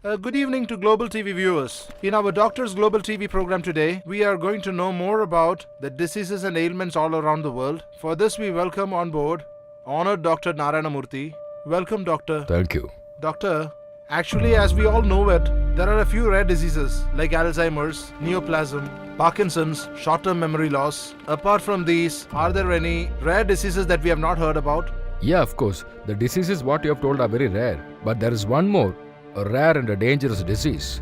Good evening to Global TV viewers. In our Doctors Global TV program today, we are going to know more about the diseases and ailments all around the world. For this, we welcome on board honored Dr. Narayana Murthy. Welcome, Doctor. Thank you. Doctor, actually, as we all know it, there are a few rare diseases like Alzheimer's, neoplasm, Parkinson's, short-term memory loss. Apart from these, are there any rare diseases that we have not heard about? Yeah, of course. The diseases what you have told are very rare. But there is one more, a rare and a dangerous disease.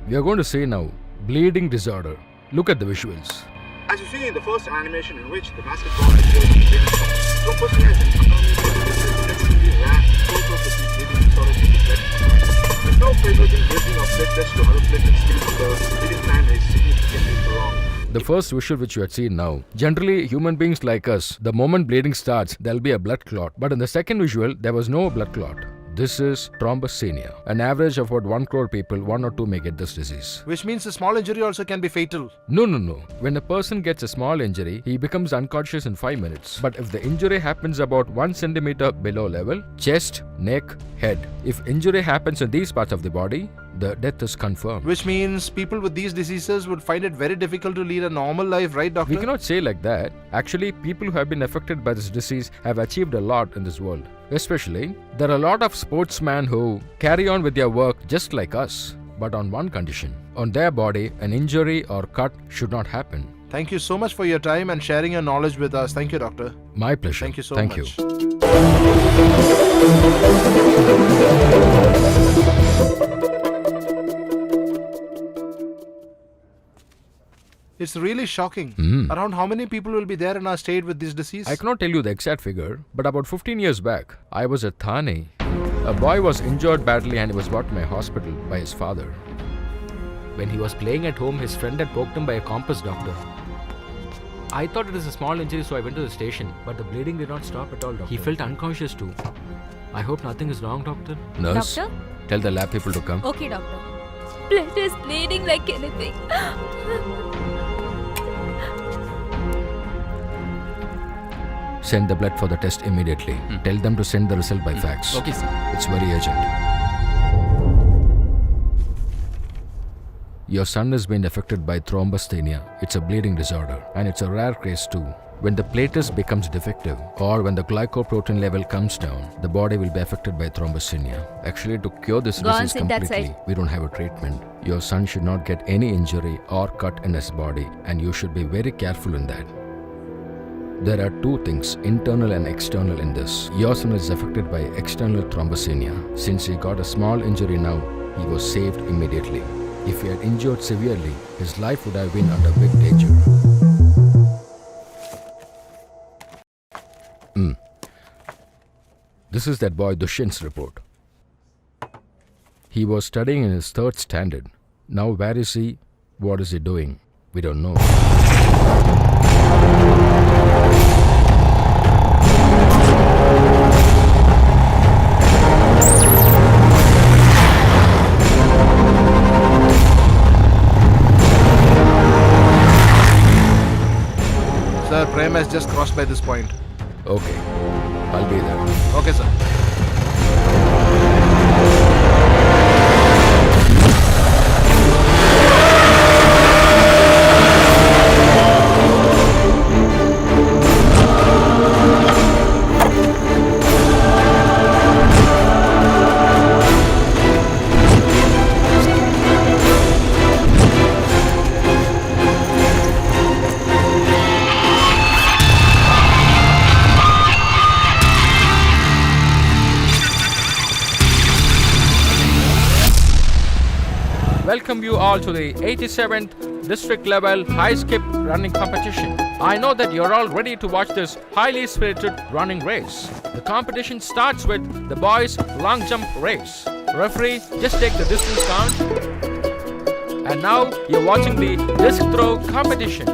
We are going to see now, bleeding disorder. Look at the visuals. As you see in the first animation in which the basketball is played in big so firstly as an extremely rare also proceeds bleeding disorders in the blood. There's no favoriting bridging of blood vessels to other platelets due to the bleeding time is significantly prolonged. The first visual which you had seen now. Generally, human beings like us, the moment bleeding starts, there'll be a blood clot. But in the second visual, there was no blood clot. This is thrombocythemia. An average of about 1 crore people, 1 or 2 may get this disease. Which means a small injury also can be fatal. No. When a person gets a small injury, he becomes unconscious in 5 minutes. But if the injury happens about 1 centimeter below level, chest, neck, head. If injury happens in these parts of the body, the death is confirmed. Which means people with these diseases would find it very difficult to lead a normal life, right, Doctor? We cannot say like that. Actually, people who have been affected by this disease have achieved a lot in this world. Especially, there are a lot of sportsmen who carry on with their work just like us, but on one condition. On their body, an injury or cut should not happen. Thank you so much for your time and sharing your knowledge with us. Thank you, Doctor. My pleasure. Thank you so Thank much. you. It's really shocking. Around how many people will be there in our state with this disease? I cannot tell you the exact figure, but about 15 years back, I was at Thane. A boy was injured badly and he was brought to my hospital by his father. When he was playing at home, his friend had poked him by a compass, doctor. I thought it was a small injury, so I went to the station, but the bleeding did not stop at all, doctor. He felt unconscious too. I hope nothing is wrong, doctor. Nurse, Doctor? tell the lab people to come. Okay, doctor. Blood is bleeding like anything. Send the blood for the test immediately. Tell them to send the result by fax. Okay, sir. It's very urgent. Your son has been affected by thrombocythemia. It's a bleeding disorder and it's a rare case too. When the platelets becomes defective or when the glycoprotein level comes down, the body will be affected by thrombocythemia. Actually, to cure this Go on, disease sit that completely, side. we don't have a treatment. Your son should not get any injury or cut in his body and you should be very careful in that. There are 2 things, internal and external in this. Your son is affected by external thrombocythemia. Since he got a small injury now, he was saved immediately. If he had injured severely, his life would have been under big danger. This is that boy Dushyant's report. He was studying in his 3rd standard. Now where is he? What is he doing? We don't know. Sir, Prem has just crossed by this point. Okay, I'll be there. Okay, sir. Welcome you all to the 87th district level high skip running competition. I know that you're all ready to watch this highly spirited running race. The competition starts with the boys long jump race. Referee, just take the distance count. And now you're watching the disc throw competition.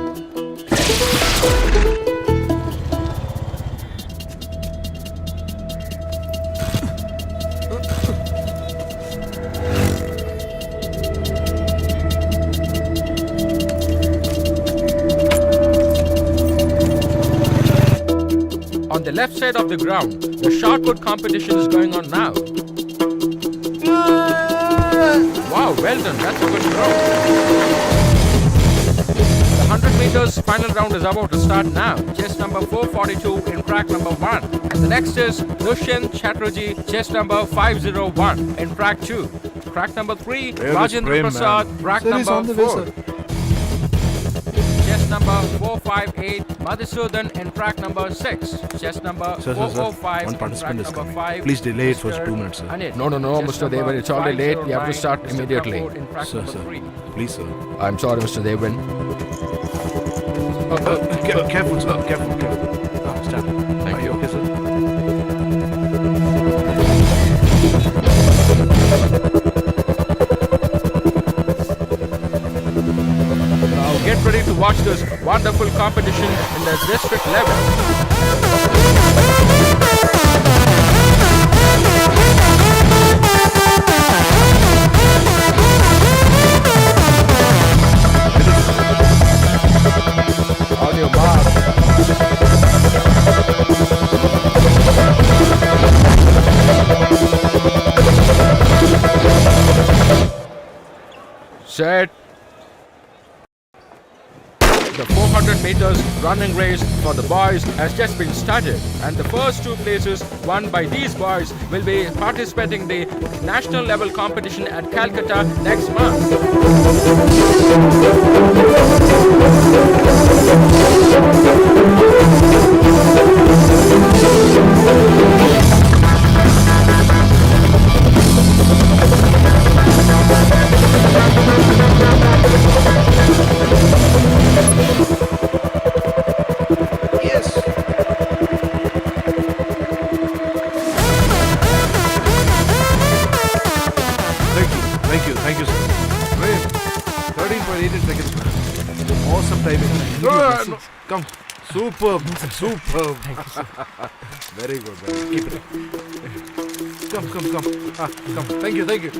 On the left side of the ground, the shot put competition is going on now. Wow, well done. That's a good throw. The 100 meters final round is about to start now. Chest number 442 in track number 1. And the next is Dushyant Chatterjee, chest number 501 in track 2. Track number 3, Where is Rajendra Prem, Prasad, man? track Sir, he's number on the way, 4. sir. Chest number 458, Madhusudan in track number 6. Chest number Sir, 405 one in participant track is number coming. 5. Please delay it for Mr. 2 minutes, sir. Anil. No, Chest Mr. Devan, number it's already late. We have to 509, start Mr. immediately. Prabhu in track Sir, number sir. 3. Please, sir. I'm sorry, Mr. Devan. Careful, sir. Careful. Stand. Are you okay, sir? Now get ready to watch this wonderful competition in the district level. On your mark. Set. The 400 meters running race for the boys has just been started, and the first 2 places won by these boys will be participating in the national level competition at Calcutta next month. Yes. Thank you, sir. Great. 13.88 seconds, man. Awesome timing. No. Come. Superb. Very good, man. Keep it up. Come. Come. Thank you.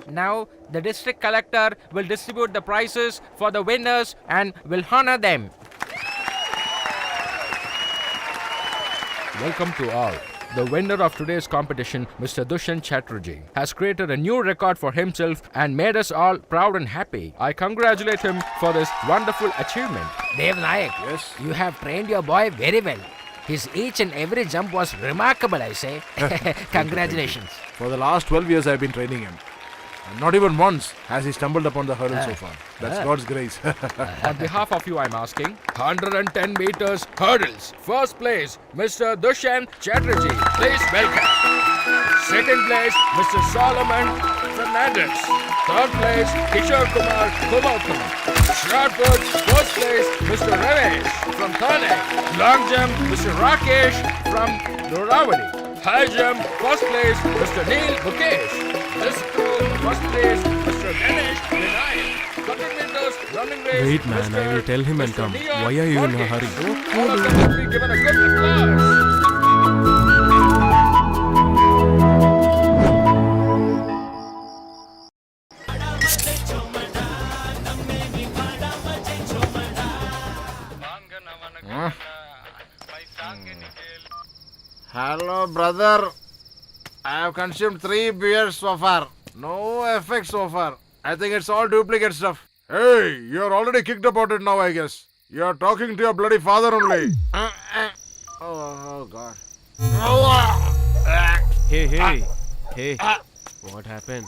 Now, the district collector will distribute the prizes for the winners and will honor them. Welcome to all. The winner of today's competition, Mr. Dushyant Chatterjee, has created a new record for himself and made us all proud and happy. I congratulate him for this wonderful achievement. Dev Nayak, Yes. you have trained your boy very well. His each and every jump was remarkable, I say. Congratulations. For the last 12 years, I've been training him. And not even once has he stumbled upon the hurdle so far. That's God's grace. On behalf of you, I'm asking 110 meters hurdles. First place, Mr. Dushyant Chatterjee. Please welcome. Second place, Mr. Solomon Fernandez. Third place, Kishore Kumar Kumokam. Short put, fourth place, Mr. Ramesh from Thane. Long jump, Mr. Rakesh from Doravati. High jump, first place, Mr. Neil Mukesh. This throw, first place, Mr. Ganesh Vinayak. 100 meters running race. Wait, man, I will tell him and come. Why are you in a hurry? All of them will be given a good applause. Hello, brother. I have consumed 3 beers so far. No effect so far. I think it's all duplicate stuff. Hey, you're already kicked about it now, I guess. You're talking to your bloody father only. Oh, God. Hey. What happened?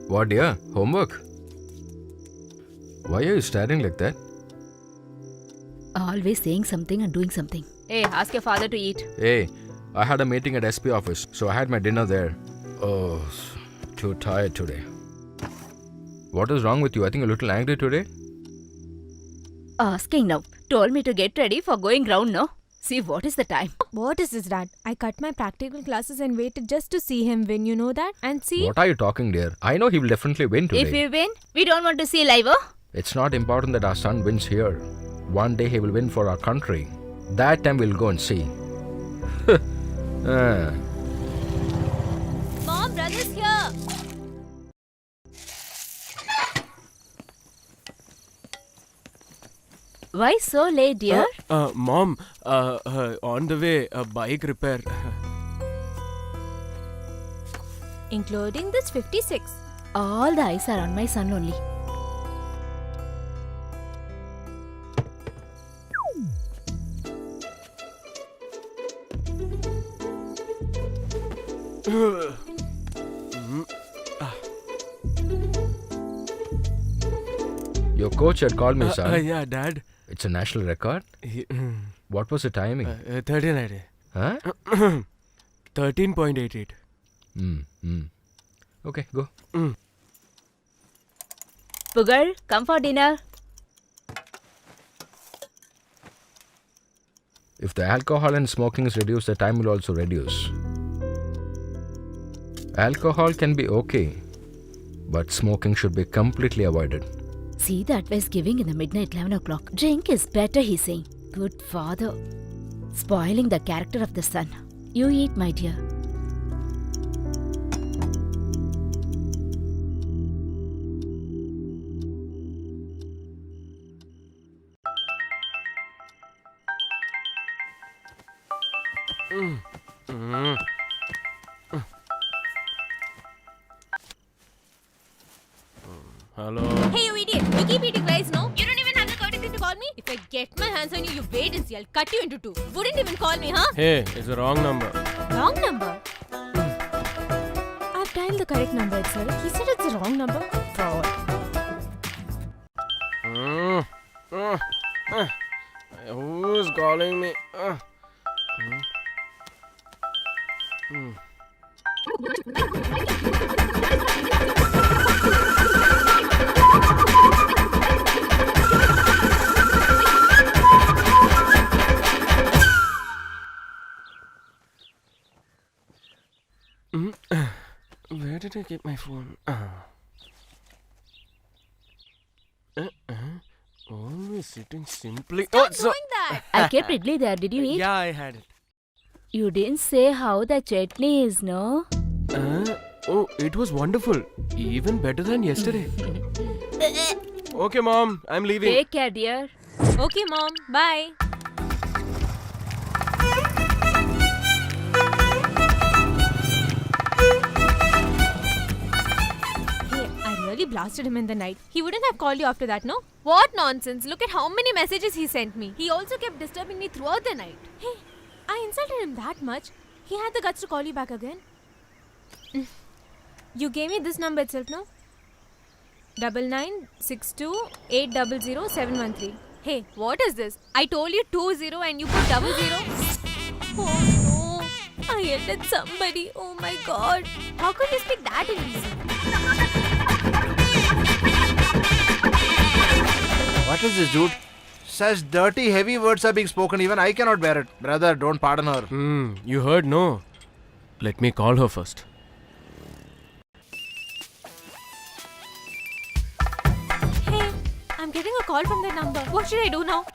What, dear? Homework? Why are you staring like that? Always saying something and doing something. Hey, ask your father to eat. Hey, I had a meeting at SP office, so I had my dinner there. Oh, too tired today. What is wrong with you? I think you're a little angry today. Asking now. Told me to get ready for going round, no? See, what is the time? What is this, Dad? I cut my practical classes and waited just to see him win, you know that? And see? What are you talking, dear? I know he will definitely win today. If we win, we don't want to see live, oh? It's not important that our son wins here. One day he will win for our country. That time we'll go and see. Ah. Mom, brother's here. Why so late, dear? Mom, on the way, a bike repair. Including this 56. All the eyes are on my son only. Your coach had called me, son. Yeah, Dad. It's a national record. What was the timing? 39. Huh? 13.88. Okay, go. Pugar, come for dinner. If the alcohol and smoking is reduced, the time will also reduce. Alcohol can be okay, but smoking should be completely avoided. See the advice giving in the midnight 11 o'clock. Drink is better, he's saying. Good father. Spoiling the character of the son. You eat, my dear. Hello. Hey, you idiot! You keep eating rice, no? You don't even have the courtesy to call me? If I get my hands on you, you wait and see. I'll cut you into two. Wouldn't even call me, huh? Hey, it's the wrong number. Wrong number? I've dialed the correct number itself. He said it's the wrong number. Fraud. Who's calling me? Where did I get my phone? Always sitting simply. Stop doing that! I kept idli there. Did you eat? Yeah, I had it. You didn't say how the chutney is, no? Oh, it was wonderful. Even better than yesterday. Okay, Mom, I'm leaving. Take care, dear. Okay, Mom. Bye. Hey, I really blasted him in the night. He wouldn't have called you after that, no? What nonsense. Look at how many messages he sent me. He also kept disturbing me throughout the night. Hey, I insulted him that much. He had the guts to call you back again. You gave me this number itself, no? 9962800713. Hey, what is this? I told you 20 and you put 00. Oh no, I ended somebody. Oh my god. How could you speak that indecent? What is this, dude? Such dirty, heavy words are being spoken. Even I cannot bear it. Brother, don't pardon her. You heard, no? Let me call her first. Hey, I'm getting a call from that number. What should I do now?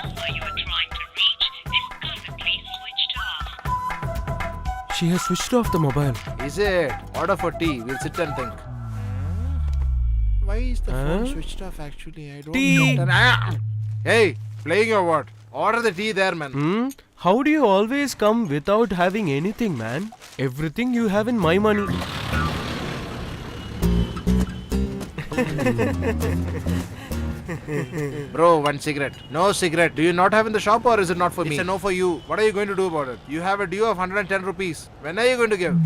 number you are trying to reach is currently switched off. She has switched off the mobile. Is it? Order for tea. We'll sit and think. Why is the phone switched off actually? I don't Tea. understand. Hey, playing your what? Order the tea there, man. How do you always come without having anything, man? Everything you have in my money. Bro, one cigarette. No cigarette. Do you not have in the shop or is it not for me? It's a no for you. What are you going to do about it? You have a due of 110 rupees. When are you going to give?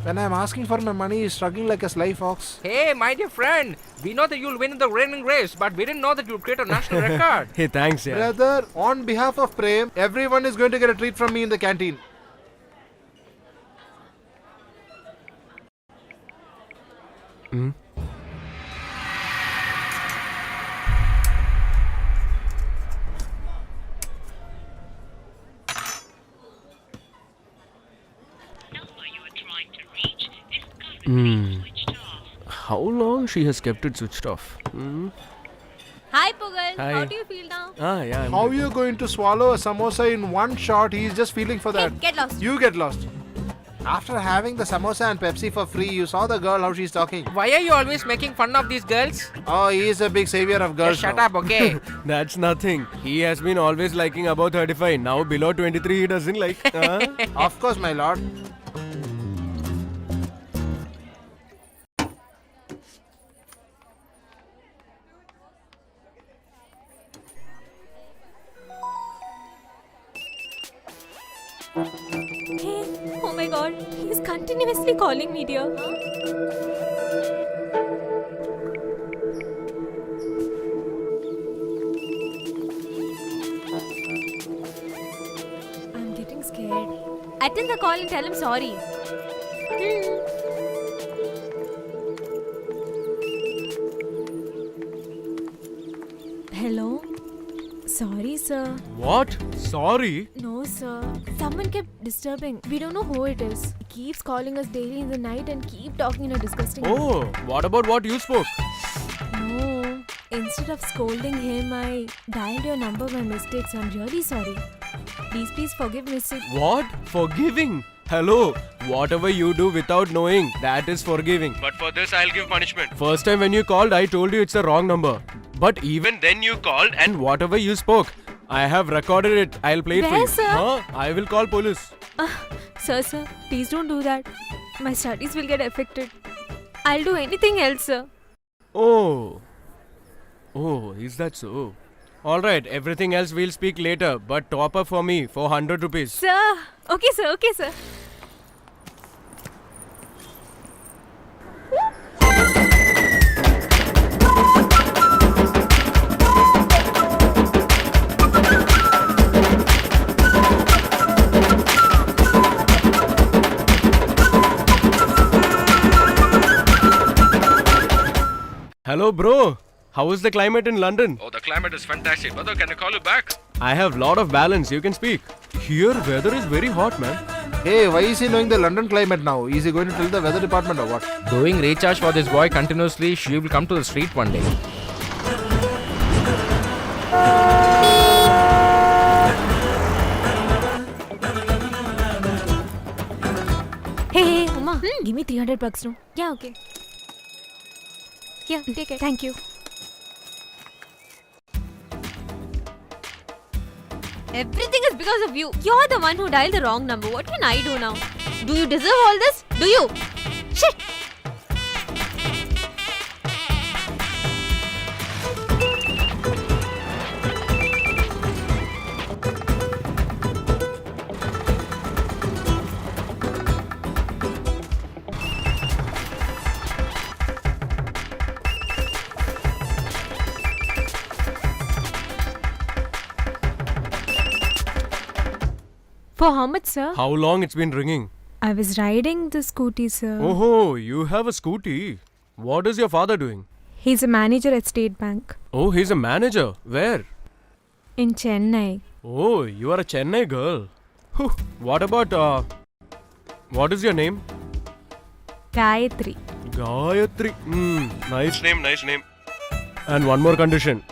When I'm asking for my money, he's struggling like a sly fox. Hey, my dear friend, we know that you'll win in the running race, but we didn't know that you'll create a national record. Hey, thanks, yeah. Brother, on behalf of Prem, everyone is going to get a treat from me in the canteen. Number you are trying to reach is How long she has kept it switched off? Hi, Pugal. Hi. How do you feel now? Yeah. How are you going to swallow a samosa in one shot? He's just feeling for Hey, that. get lost. You get lost. After having the samosa and Pepsi for free, you saw the girl how she's talking. Why are you always making fun of these girls? Oh, he is a big savior of girls. Just shut now. up, okay? That's nothing. He has been always liking above 35. Now below 23 he doesn't like. Of course, my lord. Hey, oh my god, he's continuously calling me, dear. I'm getting scared. Attend the call and tell him sorry. Hello? Sorry, sir. What? Sorry? No, sir. Someone kept disturbing. We don't know who it is. He keeps calling us daily in the night and keep talking in a disgusting way. Oh, what about what you spoke? No. Instead of scolding him, I dialed your number by mistake, so I'm really sorry. Please forgive me, sir. What? Forgiving? Hello, whatever you do without knowing, that is forgiving. But for this, I'll give punishment. First time when you called, I told you it's a wrong number. But even then you called and whatever you spoke, I have recorded it. I'll play it for Where, you. sir? Huh? I will call police. Sir, please don't do that. My studies will get affected. I'll do anything else, sir. Oh, is that so? Alright, everything else we'll speak later. But top up for me, 400 rupees. Sir. Okay, sir. Hello, bro. How is the climate in London? Oh, the climate is fantastic. Brother, can I call you back? I have lot of balance. You can speak. Here, weather is very hot, man. Hey, why is he knowing the London climate now? Is he going to tell the weather department or what? Doing recharge for this boy continuously, she will come to the street one day. Hey, Uma. Give me $300 now. Yeah, okay. Yeah, take it. Thank you. Everything is because of you. You're the one who dialed the wrong number. What can I do now? Do you deserve all this? Do you? Shit! For how much, sir? How long it's been ringing? I was riding the scooty, sir. Oh, you have a scooty. What is your father doing? He's a manager at State Bank Oh, he's a manager. Where? in Chennai. Oh, you are a Chennai girl. Whew. What about, what is your name? Gayatri. Gayatri. Nice name. And one more condition.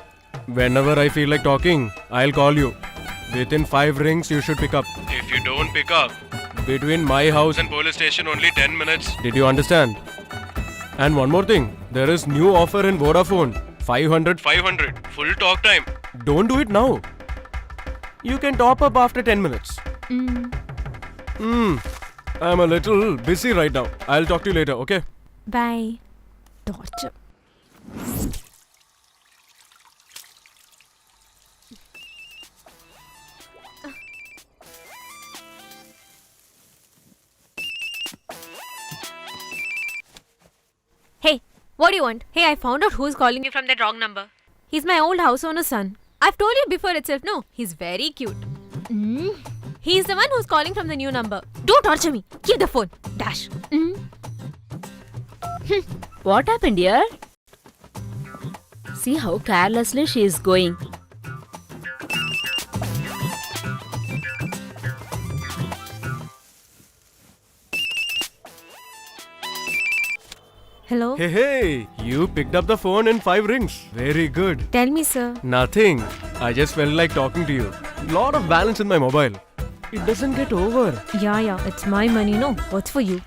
Whenever I feel like talking, I'll call you. Within 5 rings, you should pick up. If you don't pick up, between my house and police station only 10 minutes. Did you understand? And one more thing. There is new offer in Vodafone. 500. Full talk time. Don't do it now. You can top up after 10 minutes. I'm a little busy right now. I'll talk to you later, okay? Bye. Torture. Hey, what do you want? Hey, I found out who's calling you from that wrong number. He's my old house owner's son. I've told you before itself, no? He's very cute. He's the one who's calling from the new number. Don't torture me. Keep the phone. Dash. What happened, dear? See how carelessly she is going. Hello? Hey, you picked up the phone in 5 rings. Very good. Tell me, sir. Nothing. I just felt like talking to you. Lot of balance in my mobile. It doesn't get over. Yeah, it's my money, no? What's for you?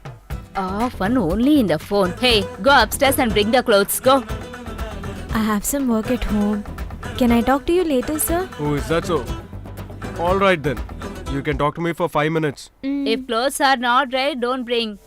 Fun only in the phone. Hey, go upstairs and bring the clothes. Go. I have some work at home. Can I talk to you later, sir? Oh, is that so? Alright then. You can talk to me for 5 minutes. If clothes are not right, don't bring.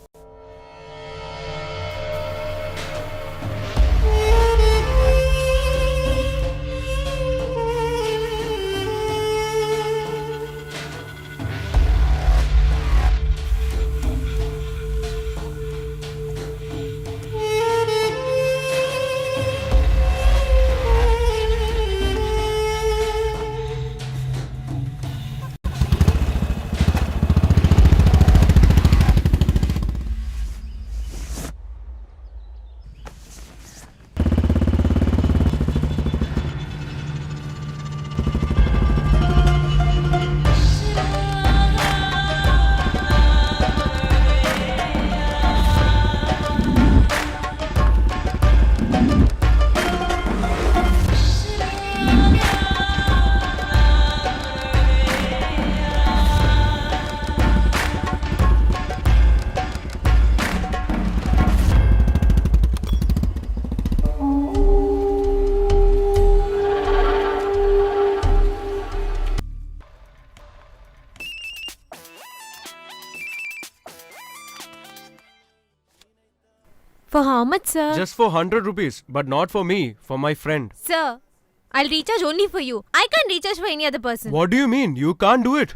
For how much, sir? Just for 100 rupees, but not for me, for my friend. Sir, I'll recharge only for you. I can't recharge for any other person. What do you mean? You can't do it.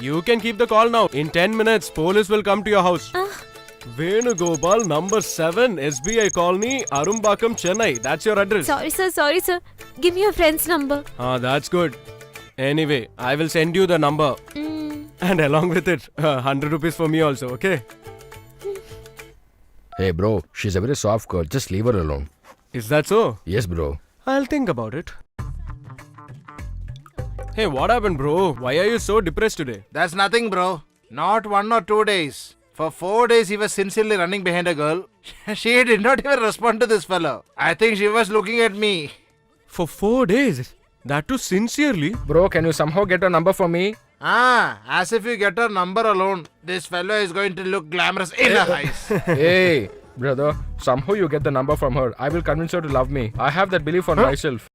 You can keep the call now. In 10 minutes, police will come to your house. Venugopal, number 7, SBI Colony, Arumbakam, Chennai. That's your address. Sorry, sir. Give me your friend's number. That's good. Anyway, I will send you the number. And along with it, 100 rupees for me also, okay? Hey bro, she's a very soft girl. Just leave her alone. Is that so? Yes, bro. I'll think about it. Hey, what happened, bro? Why are you so depressed today? That's nothing, bro. Not 1 or 2 days. For 4 days, he was sincerely running behind a girl. She did not even respond to this fellow. I think she was looking at me. For 4 days? That too sincerely? Bro, can you somehow get a number for me? As if you get her number alone, this fellow is going to look glamorous in her eyes. Hey, brother, somehow you get the number from her. I will convince her to love me. I have that belief on myself.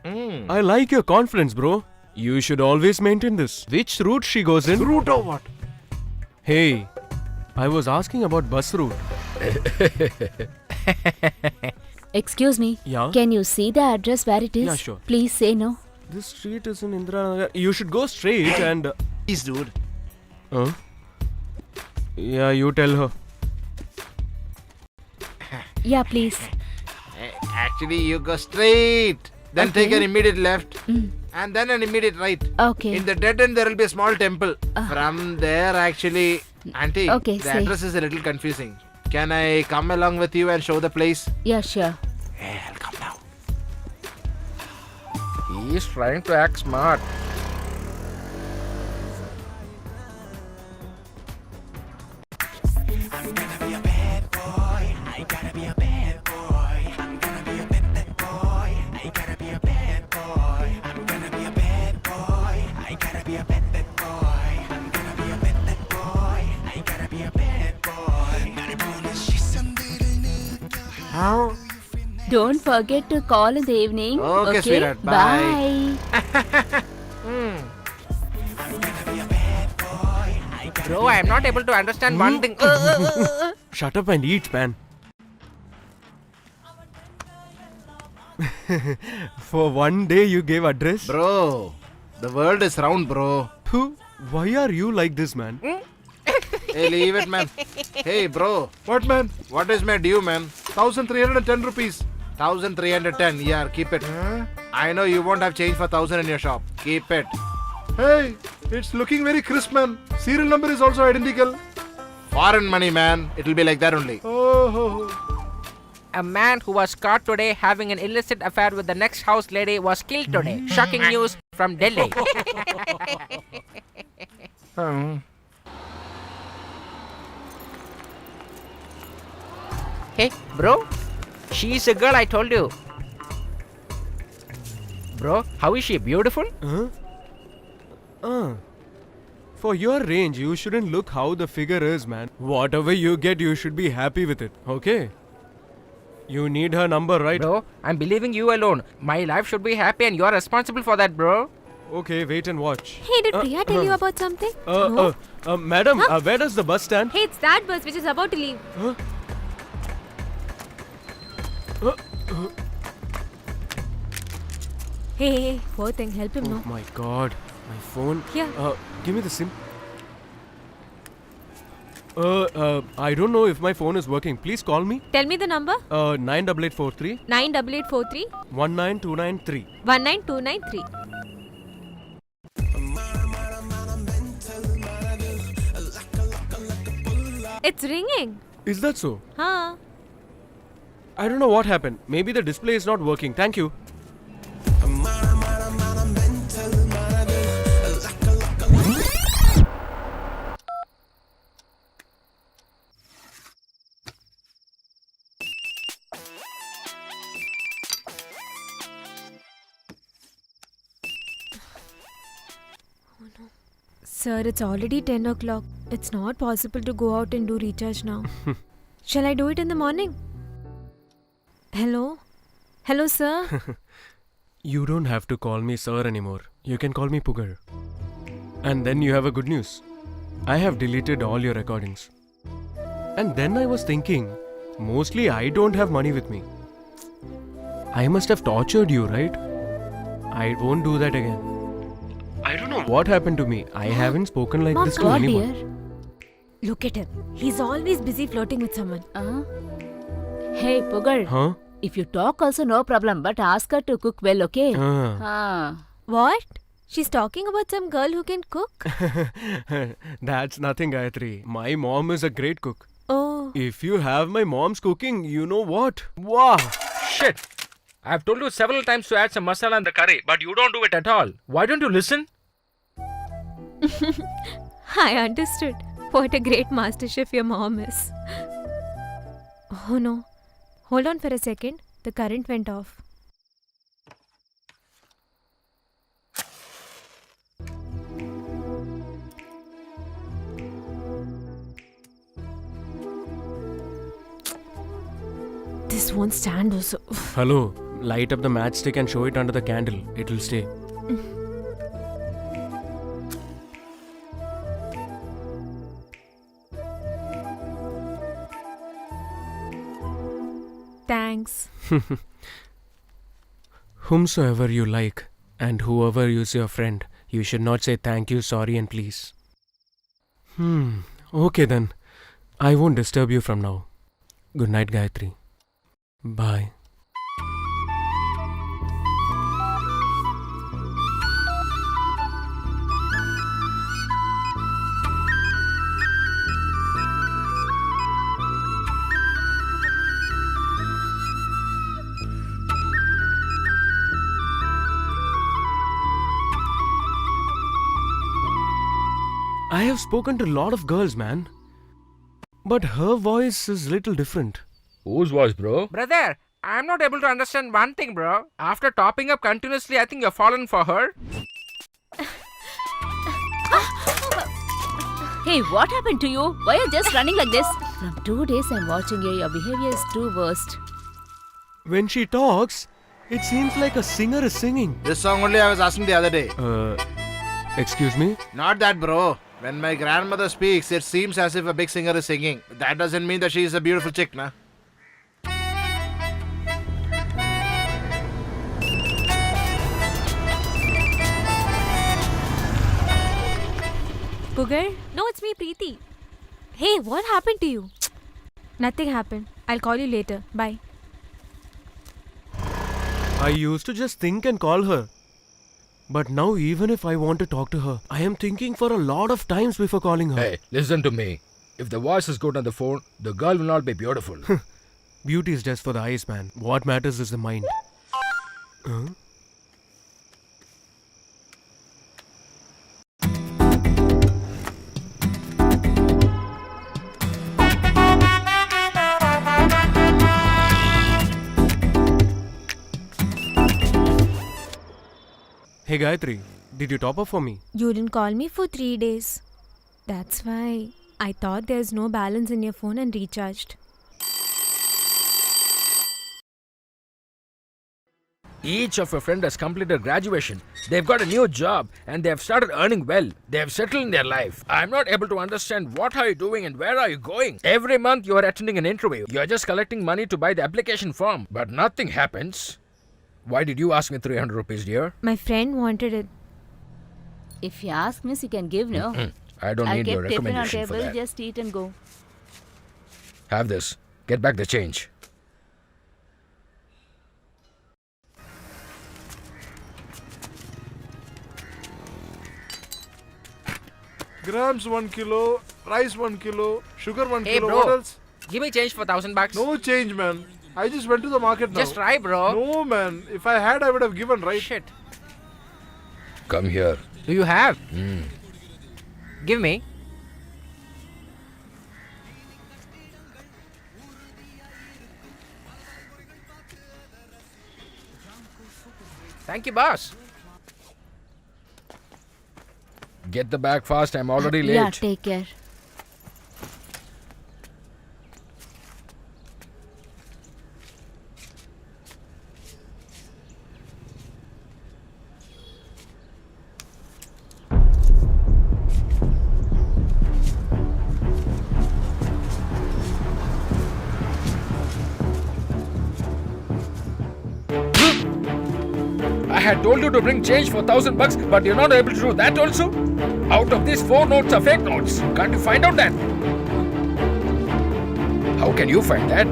I like your confidence, bro. You should always maintain this. Which route she goes in? Route or what? Hey, I was asking about bus route. Excuse me. Yeah? Can you see the address where it is? Yeah, sure. Please say no. This street is in Indiranagar. You should go straight and... Please, dude. Huh? Yeah, you tell her. Yeah, please. Actually, you go straight. Then take an immediate left. And then an immediate right. Okay. In the dead end, there will be a small temple. From there, actually... Auntie, Okay, the say. address is a little confusing. Can I come along with you and show the place? Yeah, sure. Hey, I'll come now. He is trying to act smart. How? Don't forget to call in the evening. Okay, sweetheart. Bye. Bro, I am not able to understand one thing. Shut up and eat, man. For 1 day you gave address? Bro, the world is round, bro. Phew, why are you like this, man? Hey, leave it, man. Hey, bro. What, man? What is my due, man? 1,310 rupees. 1,310. Yeah, keep it. I know you won't have change for 1,000 in your shop. Keep it. Hey, it's looking very crisp, man. Serial number is also identical. Foreign money, man. It'll be like that only. A man who was caught today having an illicit affair with the next house lady was killed today. Shocking news from Delhi. Hey, bro. She's the girl I told you. Bro, how is she? Beautiful? For your range, you shouldn't look how the figure is, man. Whatever you get, you should be happy with it, okay? You need her number, right? Bro, I'm believing you alone. My life should be happy and you're responsible for that, bro. Okay, wait and watch. Hey, did Priya tell you about something? No? Madam, where does the bus stand? Hey, it's that bus which is about to leave. Hey, poor thing, help him, Oh no? my god, my phone. Here. Give me the SIM. I don't know if my phone is working. Please call me. Tell me the number. 98843 98843 19293. 19293. It's ringing. Is that so? Huh? I don't know what happened. Maybe the display is not working. Thank you. Sir, it's already 10 o'clock. It's not possible to go out and do recharge now. Shall I do it in the morning? Hello? Hello, sir? You don't have to call me sir anymore. You can call me Pugar. And then you have a good news. I have deleted all your recordings. And then I was thinking, mostly I don't have money with me. I must have tortured you, right? I won't do that again. I don't know what happened to me. I haven't spoken like Mom, this to What, anyone. dear? Look at him. He's always busy flirting with someone. Hey, Pugar. Huh? If you talk also no problem, but ask her to cook well, okay? What? She's talking about some girl who can cook? That's nothing, Gayatri. My mom is a great cook. Oh. If you have my mom's cooking, you know what? Wow! Shit! I've told you several times to add some masala in the curry, but you don't do it at all. Why don't you listen? I understood. What a great master chef your mom is. Oh no. Hold on for a second. The current went off. This won't stand also. Hello, light up the matchstick and show it under the candle. It'll stay. Thanks. Whomsoever you like, and whoever is your friend, you should not say thank you, sorry, and please. Okay then. I won't disturb you from now. Good night, Gayatri. Bye. I have spoken to a lot of girls, man. But her voice is little different. Whose voice, bro? Brother, I'm not able to understand one thing, bro. After topping up continuously, I think you're fallen for her. Hey, what happened to you? Why are you just running like this? From 2 days I'm watching you. Your behavior is too worst. When she talks, it seems like a singer is singing. This song only I was asking the other day. Excuse me? Not that, bro. When my grandmother speaks, it seems as if a big singer is singing. That doesn't mean that she is a beautiful chick, na? Pugar? No, it's me, Preeti. Hey, what happened to you? Nothing happened. I'll call you later. Bye. I used to just think and call her. But now even if I want to talk to her, I am thinking for a lot of times before calling her. Hey, listen to me. If the voice is good on the phone, the girl will not be beautiful. Beauty is just for the eyes, man. What matters is the mind. Huh? Hey Gayatri, did you top up for me? You didn't call me for 3 days. That's why I thought there's no balance in your phone and recharged. Each of your friend has completed graduation. They've got a new job and they have started earning well. They have settled in their life. I'm not able to understand what are you doing and where are you going. Every month you are attending an interview. You are just collecting money to buy the application form, but nothing happens. Why did you ask me 300 rupees, dear? My friend wanted it. If you ask, miss, you can give, no? I don't I'll need your get tiffin on recommendation for table, that. just eat and go. Have this. Get back the change. Grams 1 kilo, rice 1 kilo, sugar 1 Hey, kilo. bro. What else? Give me change for $1,000. No change, man. I just went to the market now. Just try, bro. No, man. If I had, I would have given, right? Shit. Come here. Do you have? Give me. Thank you, boss. Get the bag fast. I'm already late. Yeah, take care. I had told you to bring change for $1,000, but you're not able to do that also? Out of these 4 notes are fake notes. Can't you find out that? How can you find that?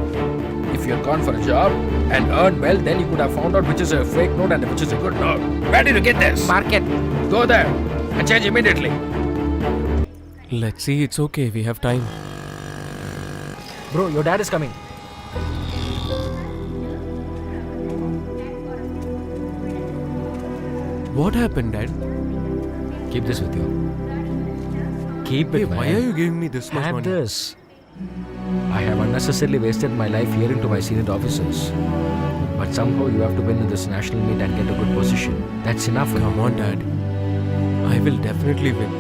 If you're gone for a job and earned well, then you could have found out which is a fake note and which is a good note. Where did you get this? Market. Go there and change immediately. Let's see, it's okay, we have time. Bro, your dad is coming. What happened, Dad? Keep this with you. Keep it, Hey, why man. are you giving me this much Have money? this. I have unnecessarily wasted my life hearing to my senior officers. But somehow you have to win in this national meet and get a good position. That's enough. Come on, Dad. I will definitely win.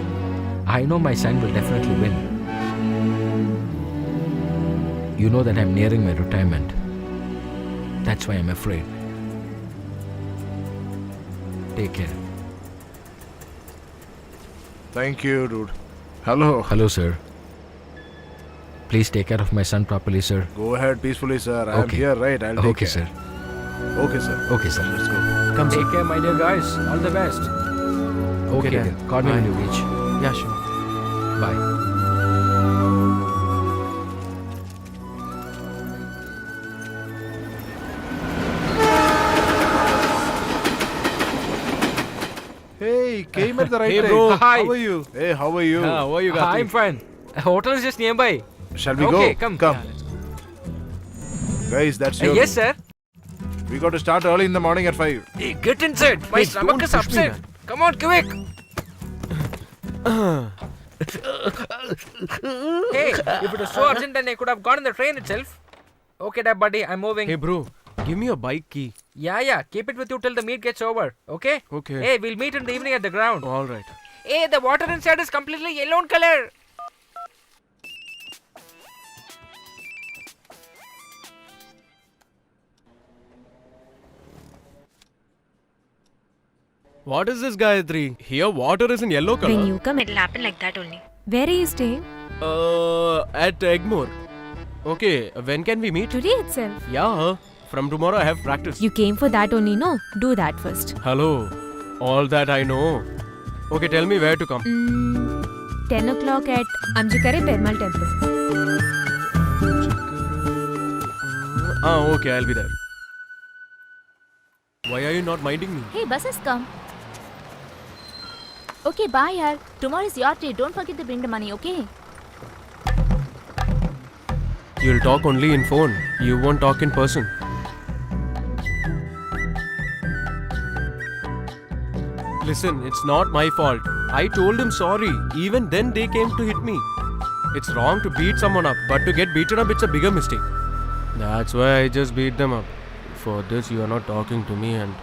I know my son will definitely win. You know that I'm nearing my retirement. That's why I'm afraid. Take care. Thank you, dude. Hello. Hello, sir. Please take care of my son properly, sir. Go ahead peacefully, sir. I'm Okay. here, right? I'll take Okay, care. sir. Okay, sir. Okay, sir. Let's go. Come, Take care, my dear guys. All the best. Okay, Dad. dear. Call me when you reach. Yeah, sure. Bye. Hey, came at the right Hey, time. bro. Hi. How are you? Hey, how are you? How are you, Gayatri? I'm fine. A hotel is just nearby. Shall we Okay, go? come. Come. Yeah, let's go. Guys, that's your Yes, sir. We got to start early in the morning at 5. Hey, get inside. My Hey, stomach don't is push me, upset. man. Come on, quick. Hey, if it was so urgent, then I could have gone in the train itself. Okay, Dad, buddy, I'm moving. Hey, bro, give me your bike key. Yeah, keep it with you till the meet gets over. Okay? Okay. Hey, we'll meet in the evening at the ground. All right. Hey, the water inside is completely yellow in color. What is this, Gayatri? Here, water is in yellow color. When you come, It'll happen like that only. where are you staying? At Egmore. Okay, when can we meet? Today itself. Yeah, from tomorrow I have practice. You came for that only, no? Do that first. Hello, all that I know. Okay, tell me where to come. 10 o'clock at Amjikare Perumal Temple. Okay, I'll be there. Why are you not minding me? Hey, bus has come. Okay, bye, yaar. Tomorrow is your day. Don't forget to bring the money, okay? You'll talk only in phone. You won't talk in person. Listen, it's not my fault. I told him sorry. Even then they came to hit me. It's wrong to beat someone up, but to get beaten up, it's a bigger mistake. That's why I just beat them up. For this, you are not talking to me and...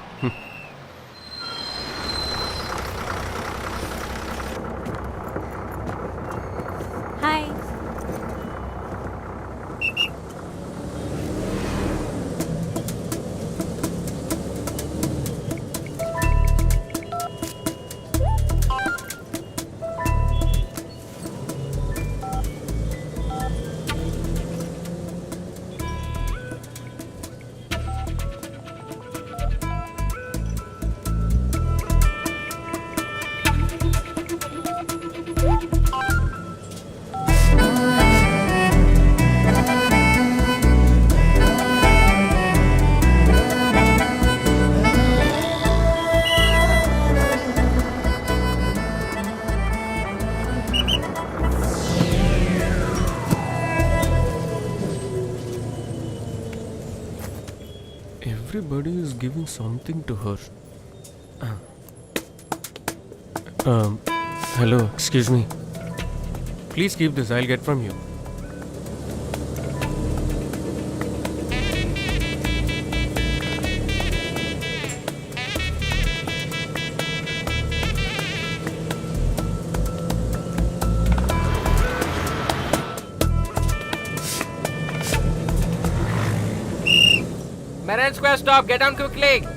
Everybody is giving something to her. Hello, excuse me. Please keep this, I'll get from you. Marian Square stop, get down quickly.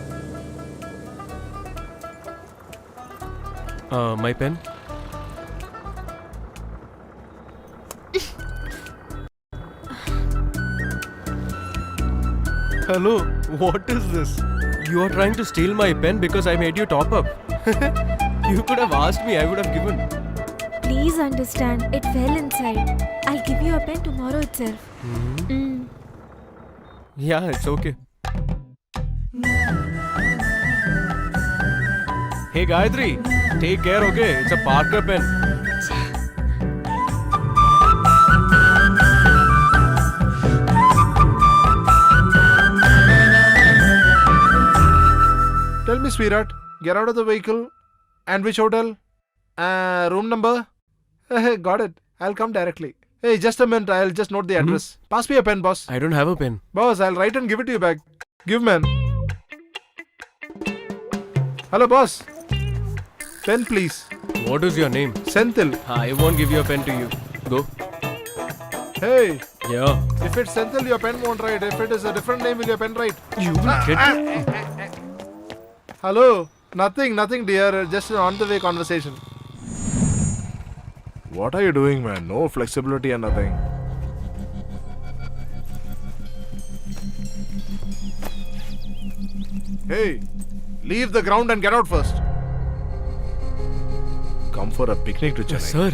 My pen? Hello, what is this? You are trying to steal my pen because I made you top up. You could have asked me, I would have given. Please understand, it fell inside. I'll give you a pen tomorrow itself. Yeah, it's okay. Hey Gayatri, take care, okay? It's a Parker pen. Tell me, sweetheart, get out of the vehicle. And which hotel? Room number? Got it. I'll come directly. Hey, just a minute. I'll just note the address. Pass me a pen, boss. I don't have a pen. Boss, I'll write and give it to you back. Give, man. Hello, boss. Pen, please. What is your name? Senthil. I won't give you a pen to you. Go. Hey, Yeah. if it's Senthil, your pen won't write. If it is a different name, will your pen write? You will get it. Hello. Nothing, dear. Just an on-the-way conversation. What are you doing, man? No flexibility and nothing. Hey, leave the ground and get out first. Come for a picnic to Chennai. Sir,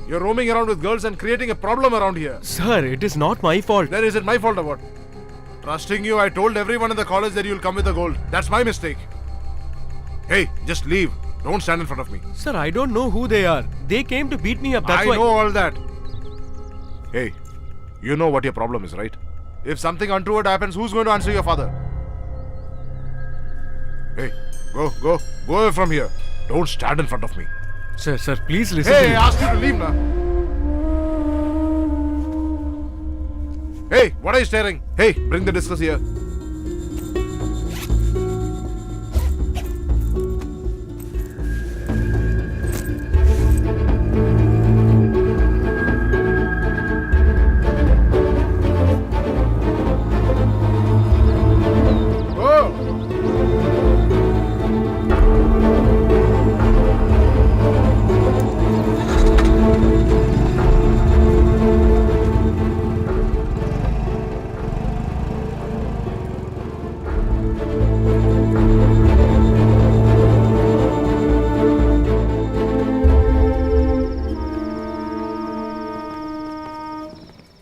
You're roaming around with girls and creating a problem around here. sir, it is not my fault. Then is it my fault or what? Trusting you, I told everyone in the college that you'll come with the gold. That's my mistake. Hey, just leave. Don't stand in front of me. Sir, I don't know who they are. They came to beat me up, that's I why. know all that. Hey, you know what your problem is, right? If something untoward happens, who's going to answer your father? Hey, go away from here. Don't stand in front of me. Sir, please listen Hey, to I me. asked you to leave now. Hey, what are you staring? Hey, bring the discus here.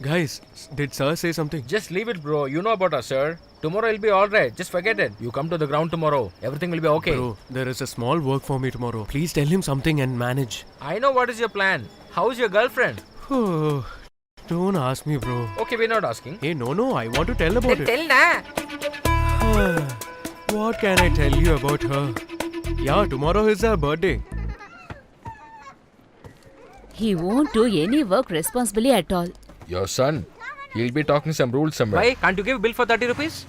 Guys, did sir say something? Just leave it, bro. You know about us, sir. Tomorrow it'll be alright. Just forget it. You come to the ground tomorrow. Everything will be okay. Bro, there is a small work for me tomorrow. Please tell him something and manage. I know what is your plan. How's your girlfriend? Oh, don't ask me, bro. Okay, we're not asking. Hey, no, I want to tell about Then it. tell na. What can I tell you about her? Yeah, tomorrow is her birthday. He won't do any work responsibly at all. Your son. He'll be talking some rules somewhere. Why? Can't you give bill for 30 rupees?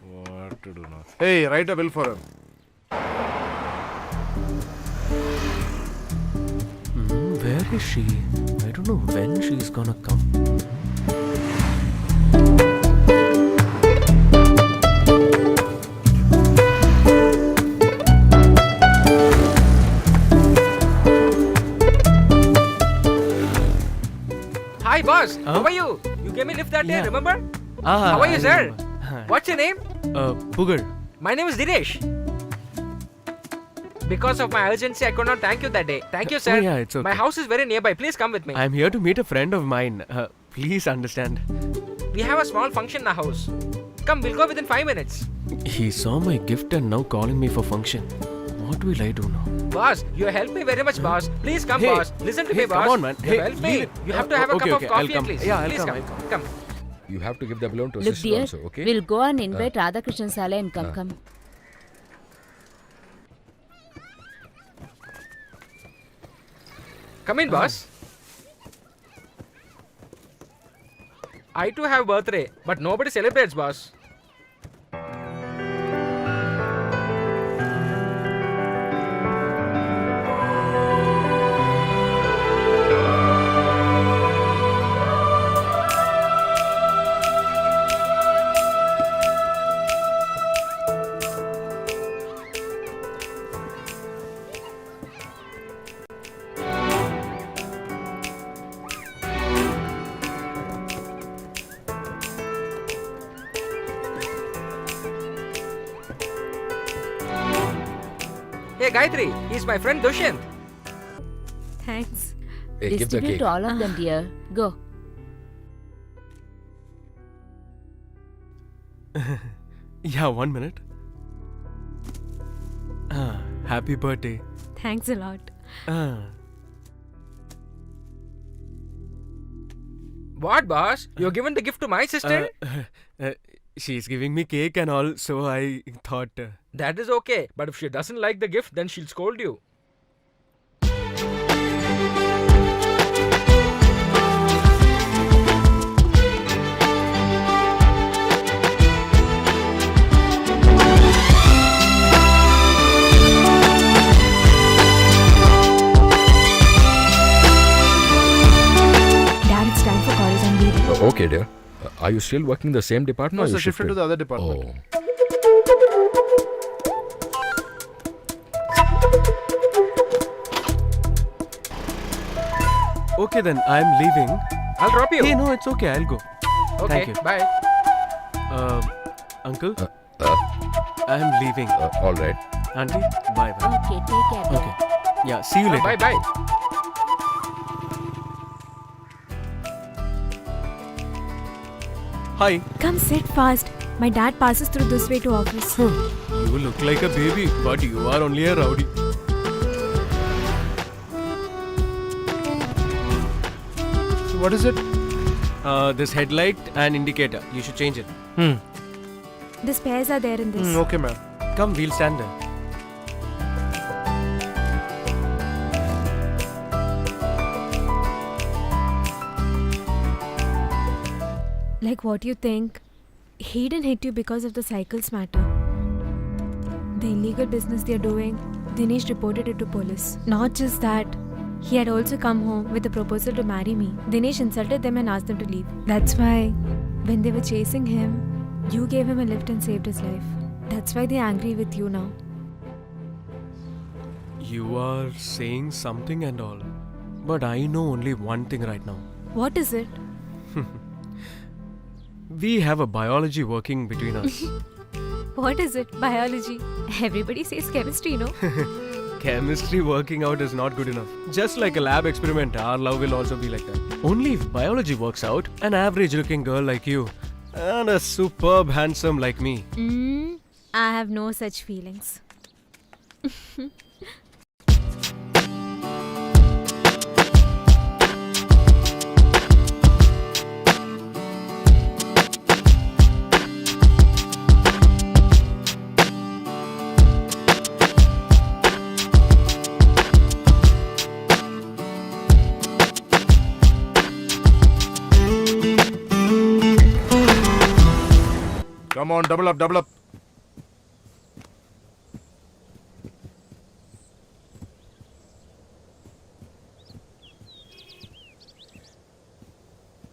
What to do now? Hey, write a bill for him. Where is she? I don't know when she's gonna come. Hi, boss. Huh? How are you? You gave me lift that day, Yeah. remember? Ah, How are you, I sir? remember. What's your name? Booger. My name is Dinesh. Because of my urgency, I could not thank you that day. Thank you, sir. Oh, yeah, it's okay. My house is very nearby. Please come with me. I'm here to meet a friend of mine. Please understand. We have a small function in the house. Come, we'll go within 5 minutes. He saw my gift and now calling me for function. What will I do now? Boss, you helped me very much, boss. Please come, Hey, boss. Listen to hey, me, boss. come on, man. You Hey, help leave me. it. You have to have a Okay, cup okay, of I'll coffee come. at least. Yeah, I'll Please come, come. I'll Come. You have to give the balloon to Look, sister dear, also, okay? we'll go and invite Radhakrishnan Sale and come. Come in, boss. I too have birthday, but nobody celebrates, boss. Hey, Gayatri, he's my friend Dushyant. Thanks. Hey, give the Distribute cake. to all of them, dear. Go. Yeah, 1 minute. Happy birthday. Thanks a lot. What, boss? You're giving the gift to my sister? She's giving me cake and all, so I thought. That is okay. But if she doesn't like the gift, then she'll scold you. Dad, it's time for college. I'm leaving. Okay, dear. Are you still working the same department No, or sir, you shifted to the other department. Oh. Okay, then I'm leaving. I'll drop you. Hey, no, it's okay. I'll go. Okay, thank you. bye. Uncle, I'm leaving. All right. Auntie, bye bye. Okay, take care. dear. Okay. Yeah, see you later. Bye bye. Hi. Come sit fast. My dad passes through this way to office. You look like a baby, but you are only a rowdy. So what is it? This headlight and indicator. You should change it. The spares are there in this. Okay, ma'am. Come, we'll stand there. Like what you think? He didn't hit you because of the cycles matter. The illegal business they're doing, Dinesh reported it to police. Not just that, he had also come home with a proposal to marry me. Dinesh insulted them and asked them to leave. That's why, when they were chasing him, you gave him a lift and saved his life. That's why they're angry with you now. You are saying something and all. But I know only one thing right now. What is it? We have a biology working between us. What is it? Biology. Everybody says chemistry, no? Chemistry working out is not good enough. Just like a lab experiment, our love will also be like that. Only if biology works out, an average looking girl like you and a superb handsome like me. I have no such feelings. Come on, double up, double up.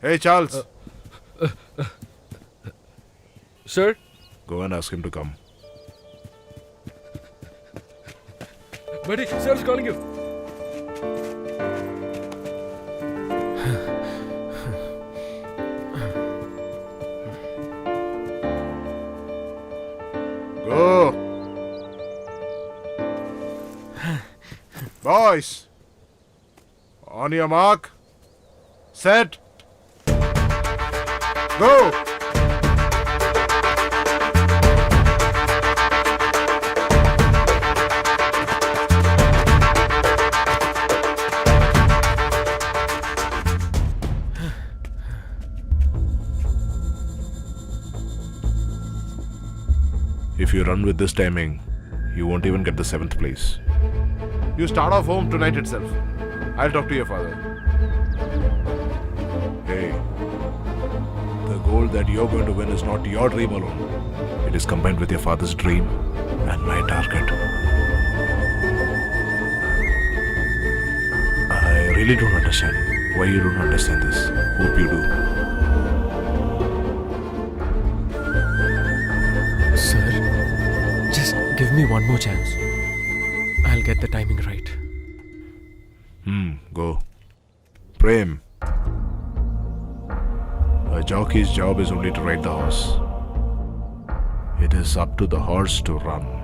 Hey, Charles. Sir? Go and ask him to come. Buddy, sir is calling you. Go. Boys. On your mark. Set. Go. If you run with this timing, you won't even get the 7th place. You start off home tonight itself. I'll talk to your father. Hey, the goal that you're going to win is not your dream alone. It is combined with your father's dream and my target. I really don't understand why you don't understand this. Hope you do. Sir, just give me one more chance. I'll get the timing right. Go. Prem. A jockey's job is only to ride the horse. It is up to the horse to run.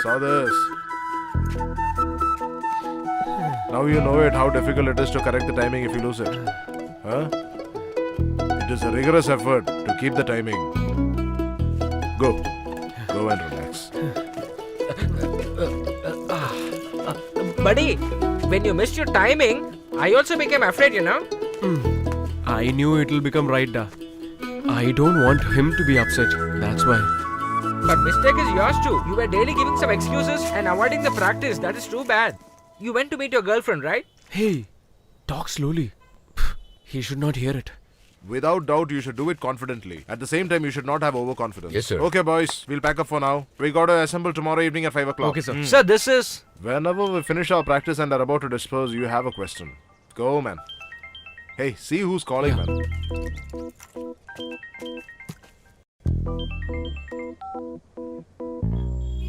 Saw this. Now you know it how difficult it is to correct the timing if you lose it. Huh? It is a rigorous effort to keep the timing. Go. Go and relax. Buddy, when you missed your timing, I also became afraid, you know. I knew it'll become right, da. I don't want him to be upset. That's why. But mistake is yours too. You were daily giving some excuses and avoiding the practice. That is too bad. You went to meet your girlfriend, right? Hey, talk slowly. He should not hear it. Without doubt, you should do it confidently. At the same time, you should not have overconfidence. Yes, sir. Okay, boys. We'll pack up for now. We got to assemble tomorrow evening at 5 o'clock. Okay, sir. Sir, this is... Whenever we finish our practice and are about to disperse, you have a question. Go, man. Hey, see who's calling, Yeah. man.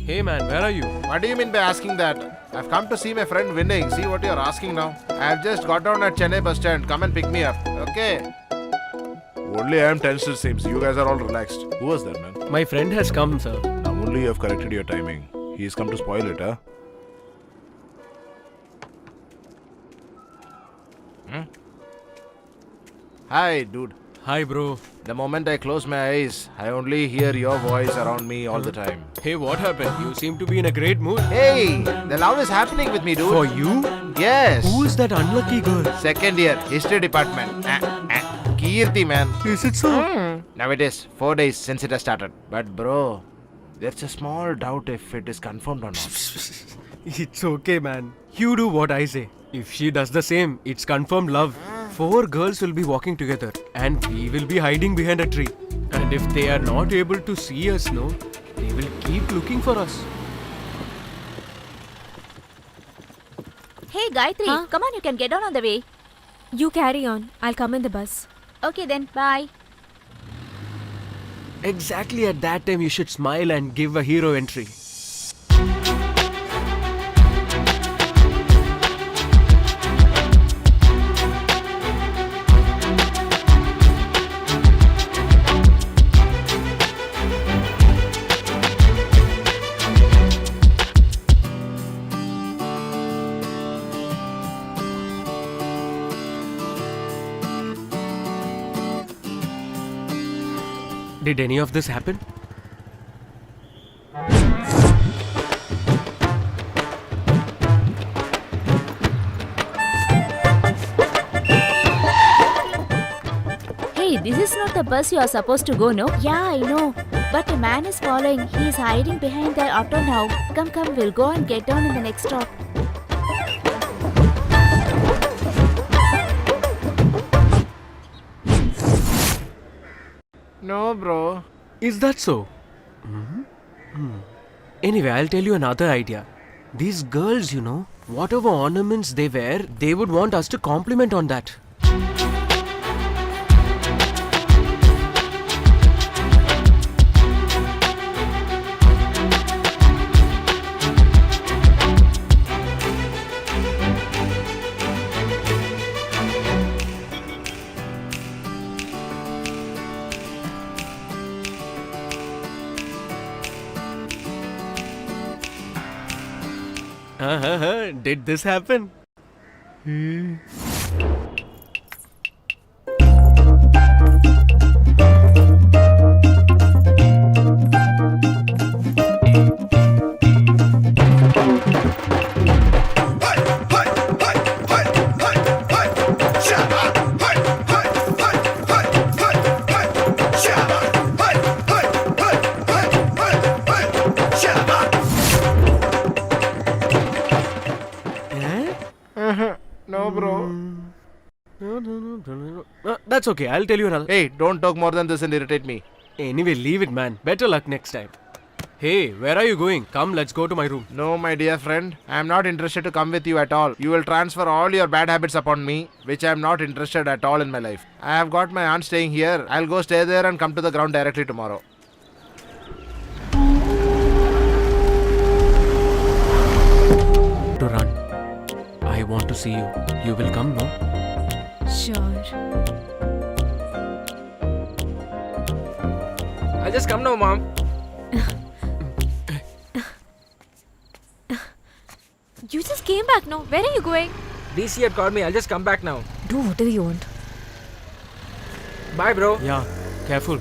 Hey man, where are you? What do you mean by asking that? I've come to see my friend winning. See what you're asking now. I've just got down at Chennai bus stand. Come and pick me up. Okay? Only I am tense it seems. You guys are all relaxed. Who was that, man? My friend has come, sir. Now only you have corrected your timing. He's come to spoil it, huh? Hi, dude. Hi, bro. The moment I close my eyes, I only hear your voice around me all the time. Hey, what happened? You seem to be in a great mood. Hey, the love is happening with me, dude. For you? Yes. Who is that unlucky girl? Second year, history department. Kirti, man. Is it so? Now it is 4 days since it has started. But bro, there's a small doubt if it is confirmed or not. It's okay, man. You do what I say. If she does the same, it's confirmed love. 4 girls will be walking together and we will be hiding behind a tree. And if they are not able to see us, no, they will keep looking for us. Hey, Gayatri, Huh? come on, you can get down on the way. You carry on. I'll come in the bus. Okay then, bye. Exactly at that time, you should smile and give a hero entry. Did any of this happen? the bus you are supposed to go, no? Yeah, I know. But a man is following. He is hiding behind the auto now. Come, we'll go and get down in the next stop. No, bro. Is that so? Anyway, I'll tell you another idea. These girls, you know, whatever ornaments they wear, they would want us to compliment on that. Did this happen? No, bro. That's okay. I'll tell you another. Hey, don't talk more than this and irritate me. Anyway, leave it, man. Better luck next time. Hey, where are you going? Come, let's go to my room. No, my dear friend. I am not interested to come with you at all. You will transfer all your bad habits upon me, which I am not interested at all in my life. I have got my aunt staying here. I'll go stay there and come to the ground directly tomorrow. To run. I want to see you. You will come, no? Sure. I'll just come now, Mom. You just came back, no? Where are you going? DC had called me. I'll just come back now. Do whatever you want. Bye, bro. Yeah, careful.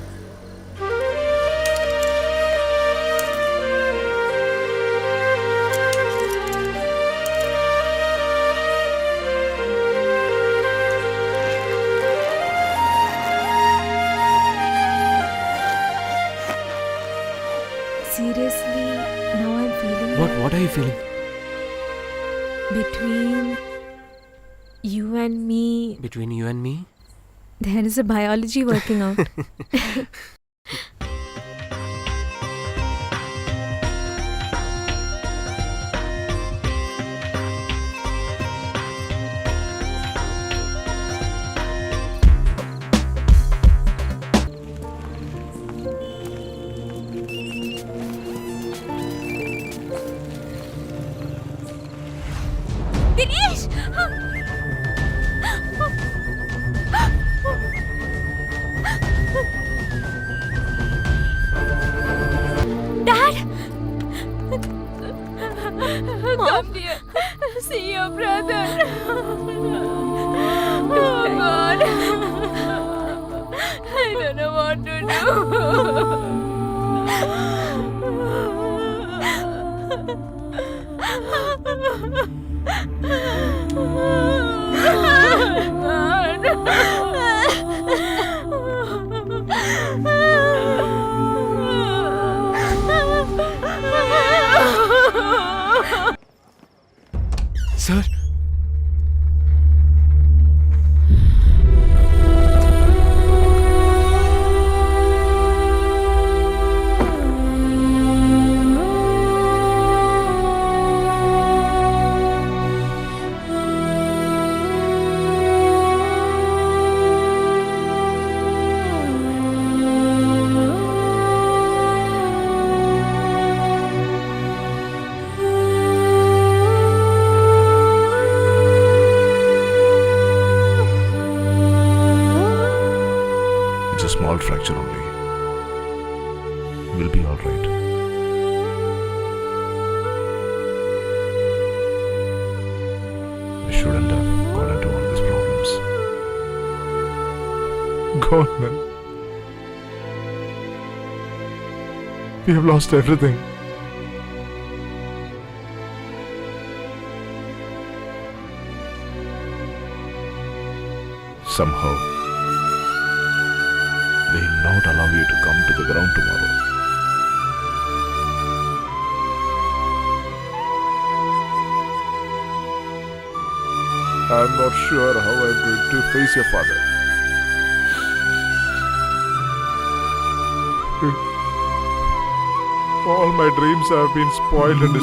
Seriously, now I'm feeling What are you feeling? between you and me, Between you and me? there is a biology working out. Dinesh! Dad! Come here. See your brother. Oh God. I don't know what to Sir? It's a small fracture only. We'll be all right. I shouldn't have got into all these problems. God, man. We have lost everything. Somehow, we not allow you to come to the ground tomorrow. I'm not sure how I'm going to face your father. All my dreams have been spoiled and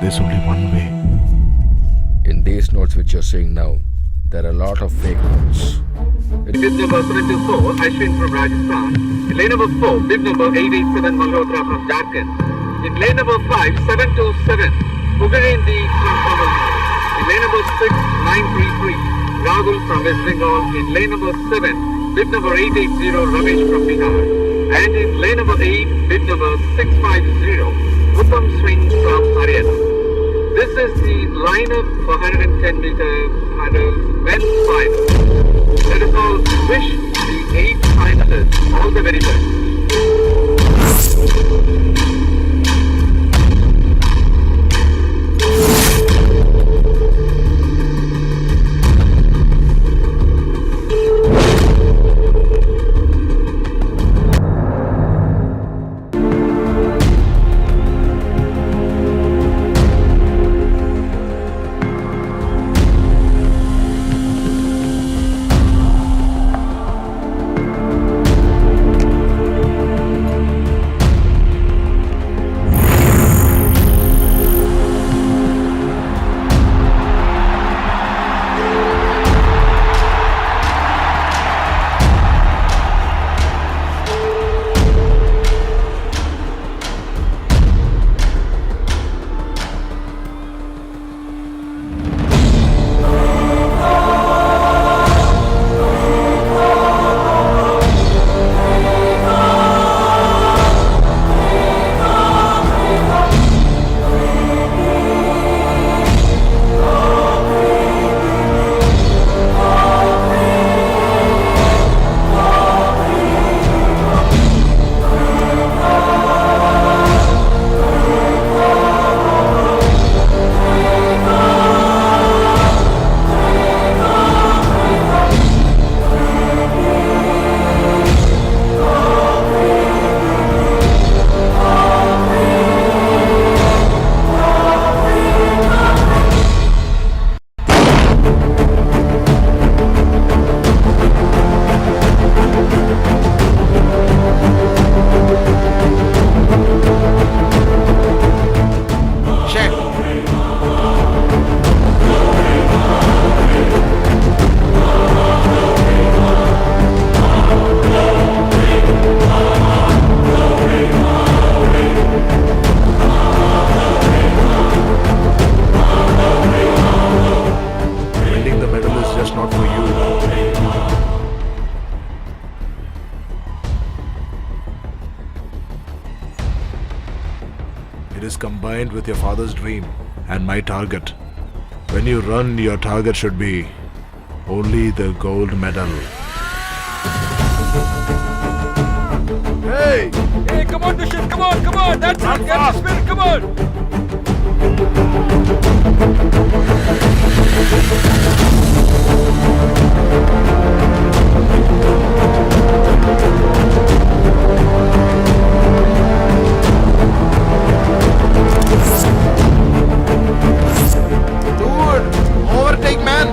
there's only one way. In these notes which you're seeing now, there are a lot of fake notes. Bib number 74, Ashwin from Rajasthan. In lane number 4, bib number 887, Malhotra from Jharkhand. In lane number 5, 727, Ugarindi from Tamil Nadu. In lane number 6, 933, Rahul from West Bengal. In lane number 7, bib number 880, Ramesh from Bihar. And in lane number 8, bib number 650, Uttam Singh from Haryana. This is the lineup for 110 meter hurdles men's final. Let us all wish the 8 finalists all the very best. It is combined with your father's dream and my target. When you run, your target should be only the gold medal. Hey! Hey, come on, Dushyant, come on, that's it, get the spirit, come on! Dude! Overtake, man!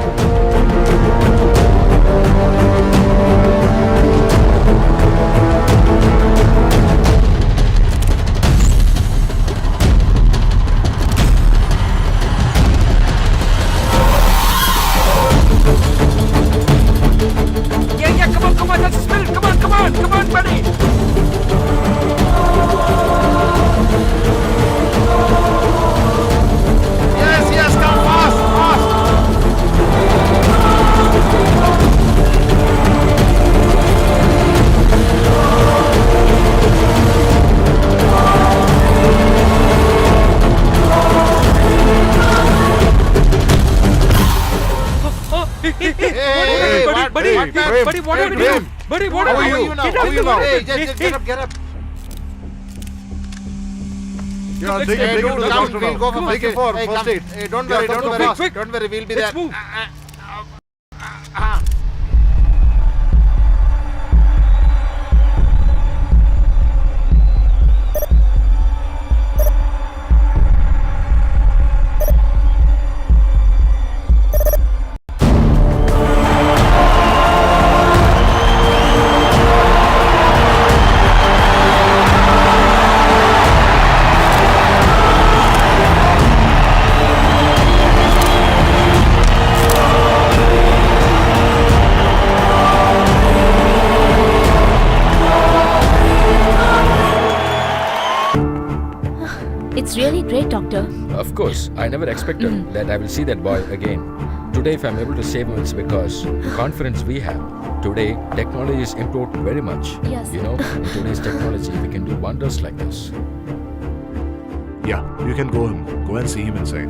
What, man? Prem, Buddy, what hey, have you Prem. done? Buddy, what How have are you you done? now? Get How up, are you now? hey, Hey, just get up, get up. Yeah, let's take go. it to the Come, doctor we'll now. go for Take it for first aid. Hey, don't Yeah, worry, first don't aid worry. fast. quick. Don't worry, we'll be Let's there. move. It's really great, Doctor. Of course, I never expected that I will see that boy again. Today, if I'm able to save him, it's because the confidence we have. Today, technology is improved very much. Yes. You know, in today's technology, we can do wonders like this. Yeah, you can go and see him inside.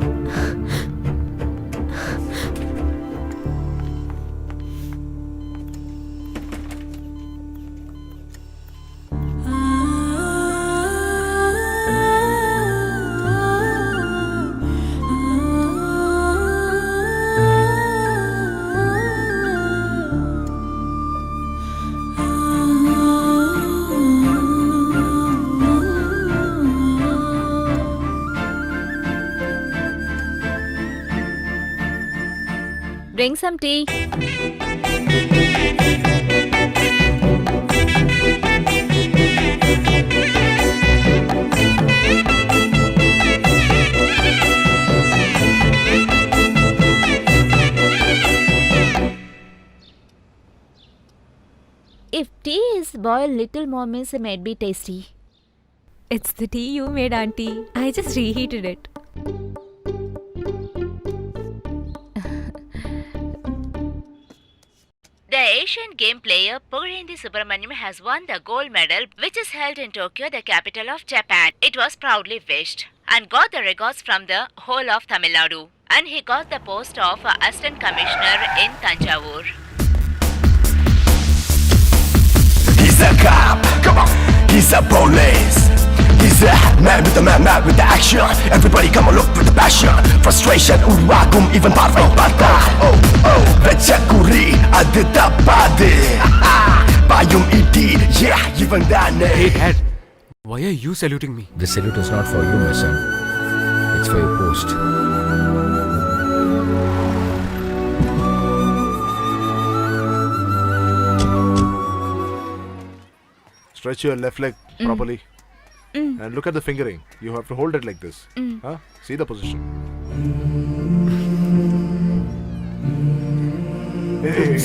Bring some tea. If tea is boiled little more means it might be tasty. It's the tea you made, Auntie. I just reheated it. The Asian game player Pugarendi Subramaniam has won the gold medal, which is held in Tokyo, the capital of Japan. It was proudly wished and got the regards from the whole of Tamil Nadu. And he got the post of Assistant Commissioner in Tanjavur. He's a cop, come on. He's a police. He's a man with the man with the action. Everybody come on, look with the passion. Frustration, uragum, even parva pata. Vecha kuri, adu tapadu. Payum iti, yeah, even dane. Hey, Dad. Why are you saluting me? This salute is not for you, my son. It's for your post. Stretch your left leg properly. And look at the fingering. You have to hold it like this. Huh? See the position. Hey.